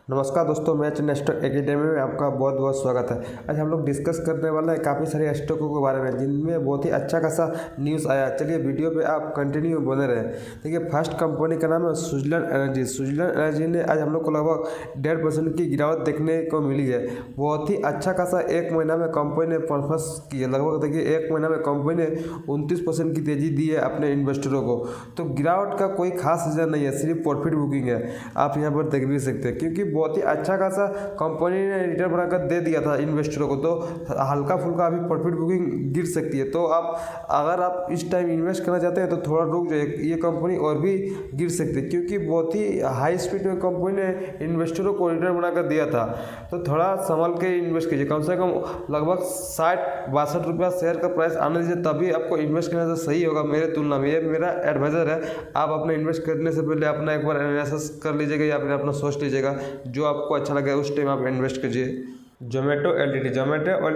नमस्कार दोस्तों, match Nestor academy में आपका बहुत बहुत स्वागत है। आज हम लोग डिस्कस करने वाले हैं काफ़ी सारे स्टॉकों के बारे में जिनमें बहुत ही अच्छा खासा न्यूज़ आया। चलिए वीडियो पे आप कंटिन्यू बने रहे। देखिए, फर्स्ट कंपनी का नाम है स्विट्जरलैंड एनर्जी। स्विट्जरलैंड एनर्जी ने आज हम लोग को लगभग 1.5% की गिरावट देखने को मिली है। बहुत ही अच्छा खासा एक महीना में कंपनी ने परफॉर्मेंस की है। लगभग देखिए एक महीना में कंपनी ने 29% की तेज़ी दी है अपने इन्वेस्टरों को। तो गिरावट का कोई खास रीज़न नहीं है, सिर्फ प्रॉफिट बुकिंग है। आप यहाँ पर देख भी सकते हैं क्योंकि बहुत ही अच्छा खासा कंपनी ने रिटर्न बनाकर दे दिया था इन्वेस्टरों को। तो हल्का फुल्का अभी प्रॉफिट बुकिंग गिर सकती है। तो आप अगर आप इस टाइम इन्वेस्ट करना चाहते हैं तो थोड़ा रुक जाइए, ये कंपनी और भी गिर सकती है क्योंकि बहुत ही हाई स्पीड में कंपनी ने इन्वेस्टरों को रिटर्न बनाकर दिया था। तो थोड़ा संभल के इन्वेस्ट कीजिए। कम से कम लगभग 60-62 रुपया शेयर का प्राइस आने दीजिए, तभी आपको इन्वेस्ट करने से सही होगा मेरे तुलना में। ये मेरा एडवाइजर है। आप अपने इन्वेस्ट करने से पहले अपना एक बार एनालिसिस कर लीजिएगा या फिर अपना सोच लीजिएगा। जो आपको अच्छा लगे उस टाइम आप इन्वेस्ट कीजिए। जोमेटो एलटीडी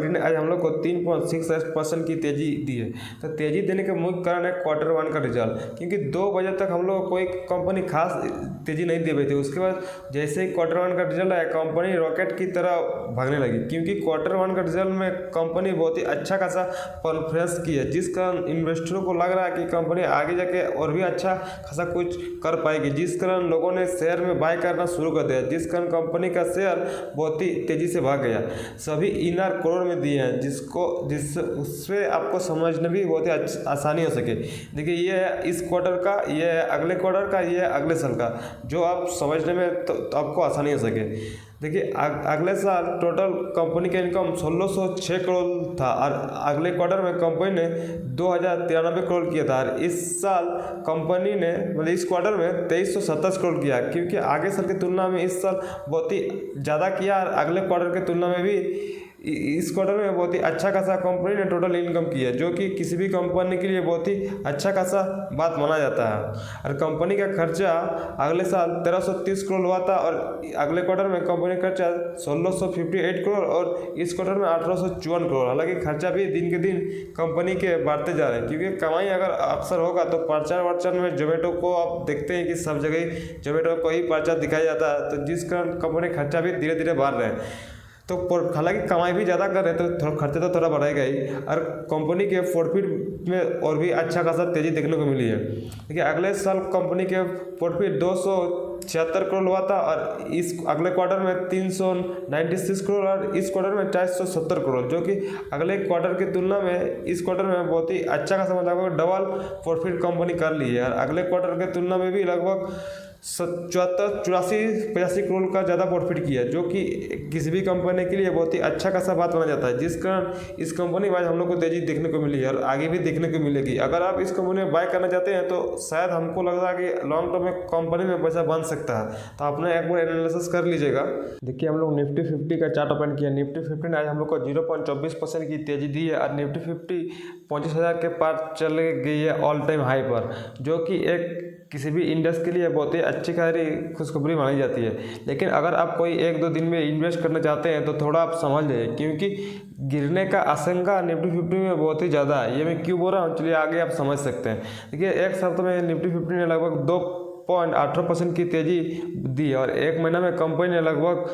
ने आज हम लोग को 3.68% की तेज़ी दी है। तो तेज़ी देने का मुख्य कारण है Q1 का रिजल्ट, क्योंकि 2 बजे तक हम लोग को कोई कंपनी खास तेज़ी नहीं दे रही थी। उसके बाद जैसे ही Q1 का रिजल्ट आया, कंपनी रॉकेट की तरह भागने लगी क्योंकि Q1 का रिजल्ट में कंपनी बहुत ही अच्छा खासा परफॉर्मेंस की है, जिस कारण इन्वेस्टरों को लग रहा है कि कंपनी आगे जाके और भी अच्छा खासा कुछ कर पाएगी, जिस कारण लोगों ने शेयर में बाय करना शुरू कर दिया, जिस कारण कंपनी का शेयर बहुत ही तेज़ी से भाग गया। सभी इनर करोड़ में दिए हैं जिस उससे आपको समझने भी बहुत ही आसानी हो सके। देखिए, ये है इस क्वार्टर का, ये है अगले क्वार्टर का, ये है अगले साल का, जो आप समझने में तो आपको आसानी हो सके। देखिए, अगले साल टोटल कंपनी का इनकम 1606 करोड़ था और अगले क्वार्टर में कंपनी ने 2093 करोड़ किया था। और इस साल कंपनी ने मतलब इस क्वार्टर में 2327 करोड़ किया, क्योंकि आगे साल की तुलना में इस साल बहुत ही ज़्यादा किया और अगले क्वार्टर की तुलना में भी इस क्वार्टर में बहुत ही अच्छा खासा कंपनी ने टोटल इनकम की है, जो कि किसी भी कंपनी के लिए बहुत ही अच्छा खासा बात माना जाता है। और कंपनी का खर्चा अगले साल 1330 करोड़ हुआ था और अगले क्वार्टर में कंपनी का खर्चा 1658 करोड़ और इस क्वार्टर में 1854 करोड़। हालांकि खर्चा भी दिन के दिन कंपनी के बढ़ते जा रहे हैं, क्योंकि कमाई अगर अक्सर होगा तो प्रचार वर्चन में जोमेटो को आप देखते हैं कि सब जगह जोमेटो को ही प्रचार दिखाया जाता है, तो जिस कारण कंपनी खर्चा भी धीरे धीरे बढ़ रहे हैं। तो हालांकि कमाई भी ज़्यादा कर रहे हैं तो थोड़ा खर्चे तो थोड़ा बढ़ेगा ही। और कंपनी के प्रॉफिट में और भी अच्छा खासा तेज़ी देखने को मिली है। देखिए, अगले साल कंपनी के प्रॉफिट 276 करोड़ हुआ था और इस अगले क्वार्टर में 396 करोड़ और इस क्वार्टर में 470 करोड़, जो कि अगले क्वार्टर की तुलना में इस क्वार्टर में बहुत ही अच्छा खासा मतलब डबल प्रॉफिट कंपनी कर ली है। और अगले क्वार्टर की तुलना में भी लगभग 84 करोड़ का ज़्यादा प्रॉफिट किया है, जो कि किसी भी कंपनी के लिए बहुत ही अच्छा खासा बात माना जाता है, जिस कारण इस कंपनी में आज हम लोग को तेज़ी देखने को मिली है और आगे भी देखने को मिलेगी। अगर आप इस कंपनी में बाय करना चाहते हैं तो शायद हमको लग रहा है कि लॉन्ग टर्म में कंपनी में पैसा बन सकता है, तो आपने एक बार एनालिसिस कर लीजिएगा। देखिए, हम लोग निफ्टी 50 का चार्ट ओपन किया। निफ्टी 50 ने आज हम लोग को 0.24% की तेज़ी दी है और निफ्टी 50 25,000 के पार चले गई है ऑल टाइम हाई पर, जो कि एक किसी भी इंडेक्स के लिए बहुत ही अच्छी खासी खुशखबरी मानी जाती है। लेकिन अगर आप कोई 1-2 दिन में इन्वेस्ट करना चाहते हैं तो थोड़ा आप समझ जाइए, क्योंकि गिरने का आशंका निफ्टी 50 में बहुत ही ज़्यादा है। ये मैं क्यों बोल रहा हूँ, चलिए आगे आप समझ सकते हैं। देखिए, एक सप्ताह में निफ्टी 50 ने लगभग 2.18% की तेज़ी दी और एक महीना में कंपनी ने लगभग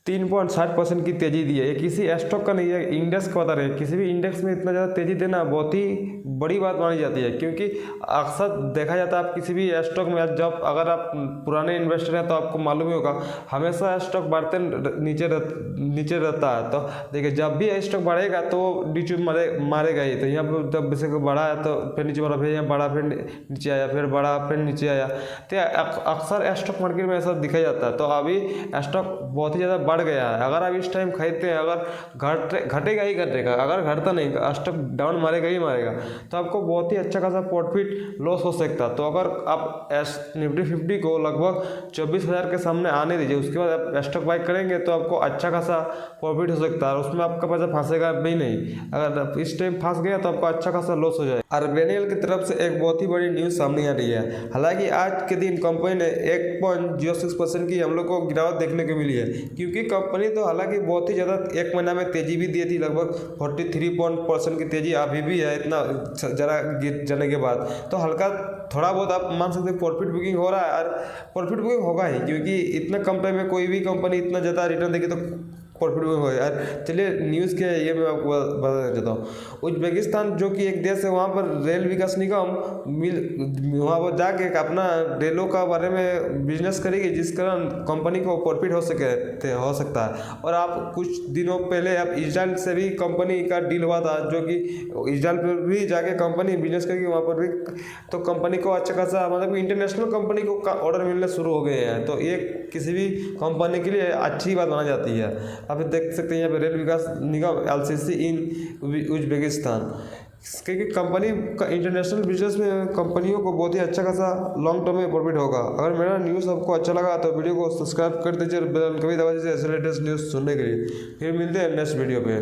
3.60% की तेज़ी दी है। ये किसी स्टॉक का नहीं है, इंडेक्स का बता रहे हैं। किसी भी इंडेक्स में इतना ज़्यादा तेज़ी देना बहुत ही बड़ी बात मानी जाती है, क्योंकि अक्सर देखा जाता है आप किसी भी स्टॉक में जब अगर आप पुराने इन्वेस्टर हैं तो आपको मालूम ही होगा, हमेशा स्टॉक बढ़ते नीचे रहता है। तो देखिए, जब भी स्टॉक बढ़ेगा तो नीचे मारेगा ही। तो यहाँ पर जब जैसे बढ़ा है तो फिर नीचे बढ़ा, फिर यहाँ बढ़ा, फिर नीचे आया, फिर बढ़ा, फिर नीचे आया। तो अक्सर स्टॉक मार्केट में ऐसा दिखाई जाता है। तो अभी स्टॉक बहुत ही ज़्यादा बढ़ गया है। अगर आप इस टाइम खरीदते हैं, अगर घटेगा ही घटेगा, अगर घटता नहीं, स्टॉक डाउन मारेगा ही मारेगा, तो आपको बहुत ही अच्छा खासा प्रॉफिट लॉस हो सकता है। तो अगर आप निफ्टी 50 को लगभग 24,000 के सामने आने दीजिए, उसके बाद आप स्टॉक बाई करेंगे तो आपको अच्छा खासा प्रॉफिट हो सकता है और उसमें आपका पैसा फंसेगा भी नहीं। अगर आप इस टाइम फंस गया तो आपको अच्छा खासा लॉस हो जाएगा। आरबीएल की तरफ से एक बहुत ही बड़ी न्यूज़ सामने आ रही है। हालांकि आज के दिन कंपनी ने 1.06% की हम लोग को गिरावट देखने को मिली है, क्योंकि स्विगी कंपनी तो हालांकि बहुत ही ज़्यादा एक महीना में तेज़ी भी दी थी, लगभग 43% की तेज़ी अभी भी है, इतना ज़रा गिर जाने के बाद। तो हल्का थोड़ा बहुत आप मान सकते हैं प्रॉफिट बुकिंग हो रहा है, और प्रॉफिट बुकिंग होगा ही, क्योंकि इतने कम टाइम में कोई भी कंपनी इतना ज़्यादा रिटर्न देगी तो प्रॉफिट बुकिंग हो यार। चलिए न्यूज़ के ये मैं आपको बता देता हूँ। उज्बेकिस्तान जो कि एक देश है, वहाँ पर रेल विकास निगम वहाँ पर जाके अपना रेलों का बारे में बिजनेस करेगी, जिस कारण कंपनी को प्रॉफिट हो सकता है। और आप कुछ दिनों पहले आप इजराइल से भी कंपनी का डील हुआ था, जो कि इजराइल पर भी जाके कंपनी बिजनेस करेगी, वहाँ पर भी तो कंपनी को अच्छा खासा मतलब इंटरनेशनल कंपनी को ऑर्डर मिलने शुरू हो गए हैं। तो ये किसी भी कंपनी के लिए अच्छी बात मानी जाती है। आप देख सकते हैं यहाँ पे रेल विकास निगम LCC इन उज्बेकिस्तान, क्योंकि कंपनी का इंटरनेशनल बिजनेस में कंपनियों को बहुत ही अच्छा खासा लॉन्ग टर्म में प्रॉफिट होगा। अगर मेरा न्यूज़ आपको अच्छा लगा तो वीडियो को सब्सक्राइब कर दीजिए और बेल आइकन कभी दबा दीजिए ऐसे लेटेस्ट न्यूज़ सुनने के लिए। फिर मिलते हैं नेक्स्ट वीडियो पे।